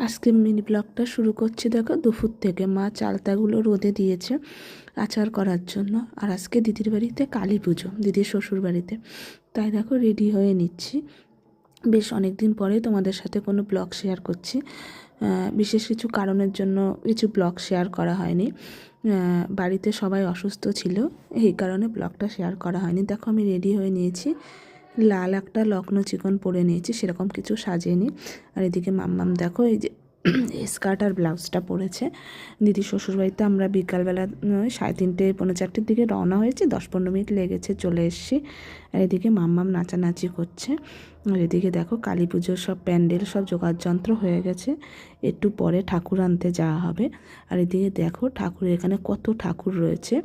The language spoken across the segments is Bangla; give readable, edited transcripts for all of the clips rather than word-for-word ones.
আজকে মিনি ব্লগটা শুরু করছি। দেখো দুপুর থেকে মা চালতাগুলো রোদে দিয়েছে আচার করার জন্য। আর আজকে দিদির বাড়িতে কালী পুজো, দিদির শ্বশুর বাড়িতে। তাই দেখো রেডি হয়ে নিচ্ছি। বেশ অনেক দিন পরে তোমাদের সাথে কোনো ব্লগ শেয়ার করছি। বিশেষ কিছু কারণের জন্য কিছু ব্লগ শেয়ার করা হয়নি। বাড়িতে সবাই অসুস্থ ছিল, এই কারণে ব্লগটা শেয়ার করা হয়নি। দেখো আমি রেডি হয়ে নিয়েছি, লাল একটা লখনৌ চিকন পরে নিয়েছি, সেরকম কিছু সাজিয়ে। আর এদিকে মাম্মাম দেখো এই যে স্কার্ট আর ব্লাউজটা পরেছে। দিদি শ্বশুরবাড়িতে আমরা বিকালবেলা 3:30 পৌনে 4টের দিকে রওনা হয়েছি, 10-15 মিনিট লেগেছে, চলে এসেছি। আর এদিকে মাম্মাম নাচানাচি করছে। আর এদিকে দেখো কালী পুজোর সব প্যান্ডেল সব যোগাড়যন্ত্র হয়ে গেছে, একটু পরে ঠাকুর আনতে যাওয়া হবে। আর এদিকে দেখো ঠাকুরের এখানে কত ঠাকুর রয়েছে।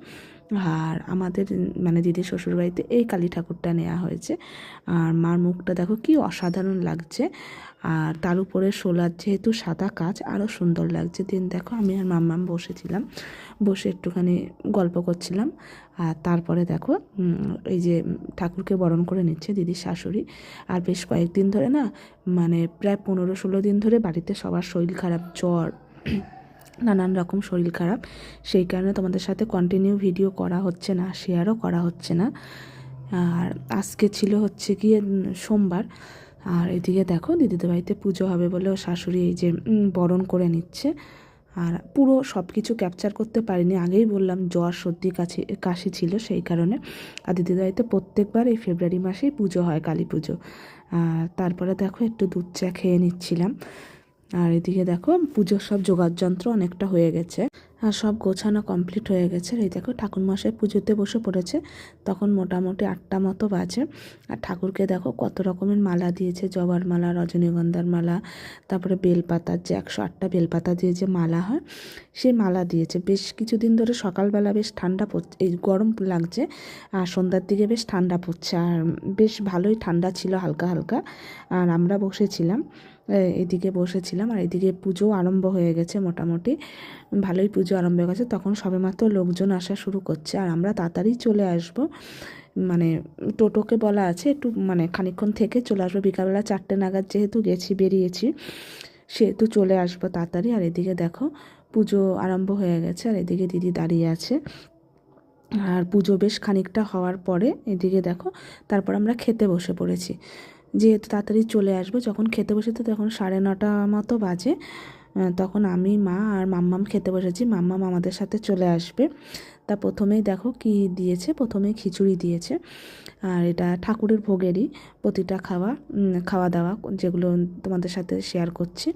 আর আমাদের মানে দিদির শ্বশুরবাড়িতে এই কালী ঠাকুরটা নেওয়া হয়েছে। আর মার মুখটা দেখো কি অসাধারণ লাগছে। আর তার উপরে শোলার যেহেতু সাদা কাজ আরও সুন্দর লাগছে। দিন দেখো আমি আর মাম্মাম বসেছিলাম, বসে একটুখানি গল্প করছিলাম। আর তারপরে দেখো এই যে ঠাকুরকে বরণ করে নিচ্ছে দিদির শাশুড়ি। আর বেশ কয়েকদিন ধরে না, মানে প্রায় 15-16 দিন ধরে বাড়িতে সবার শরীর খারাপ, জ্বর, নানান রকম শরীর খারাপ। সেই কারণে তোমাদের সাথে কন্টিনিউ ভিডিও করা হচ্ছে না, শেয়ারও করা হচ্ছে না। আর আজকে ছিল হচ্ছে গিয়ে সোমবার। আর এদিকে দেখো দিদিদের বাড়িতে পুজো হবে বলে ও শাশুড়ি এই যে বরণ করে নিচ্ছে। আর পুরো সব কিছু ক্যাপচার করতে পারিনি, আগেই বললাম জ্বর সর্দি কাশি ছিল সেই কারণে। আর দিদিদের বাড়িতে প্রত্যেকবার এই ফেব্রুয়ারি মাসেই পুজো হয়, কালী পুজো। আর তারপরে দেখো একটু দুধ চা খেয়ে নিচ্ছিলাম। আর এদিকে দেখো পুজোর সব যোগাড়যন্ত্র অনেকটা হয়ে গেছে, আর সব গোছানো কমপ্লিট হয়ে গেছে। এই দেখো ঠাকুরমশাই পুজোতে বসে পড়েছে, তখন মোটামুটি 8টা মতো বাজে। আর ঠাকুরকে দেখো কত রকমের মালা দিয়েছে, জবার মালা, রজনীগন্ধার মালা, তারপরে বেলপাতার যে 108টা বেলপাতা দিয়ে যে মালা হয় সেই মালা দিয়েছে। বেশ কিছুদিন ধরে সকালবেলা বেশ ঠান্ডা পড়ছে, এই গরম লাগছে, আর সন্ধ্যার দিকে বেশ ঠান্ডা পড়ছে। আর বেশ ভালোই ঠান্ডা ছিল, হালকা হালকা। আর আমরা বসেছিলাম, এদিকে বসেছিলাম। আর এদিকে পুজো আরম্ভ হয়ে গেছে, মোটামুটি ভালোই পুজো আরম্ভ হয়ে গেছে। তখন সবেমাত্র লোকজন আসা শুরু করছে। আর আমরা তাড়াতাড়ি চলে আসব, মানে টোটোকে বলা আছে একটু মানে খানিকক্ষণ থেকে চলে আসবো, বিকালবেলা 4টে নাগাদ যেহেতু বেরিয়েছি সেহেতু চলে আসবো তাড়াতাড়ি। আর এদিকে দেখো পুজো আরম্ভ হয়ে গেছে, আর এদিকে দিদি দাঁড়িয়ে আছে। আর পুজো বেশ খানিকটা হওয়ার পরে এদিকে দেখো তারপর আমরা খেতে বসে পড়েছি, যেহেতু তাড়াতাড়ি চলে আসবো। যখন খেতে বসেছি তখন 9:30 মতো বাজে। তখন আমি, মা আর মাম্মাম খেতে বসেছি, মাম্মাম আমাদের সাথে চলে আসবে। তা প্রথমেই দেখো কি দিয়েছে, প্রথমেই খিচুড়ি দিয়েছে। আর এটা ঠাকুরের ভোগেরই প্রতিটা খাওয়া দাওয়া যেগুলো তোমাদের সাথে শেয়ার করছি।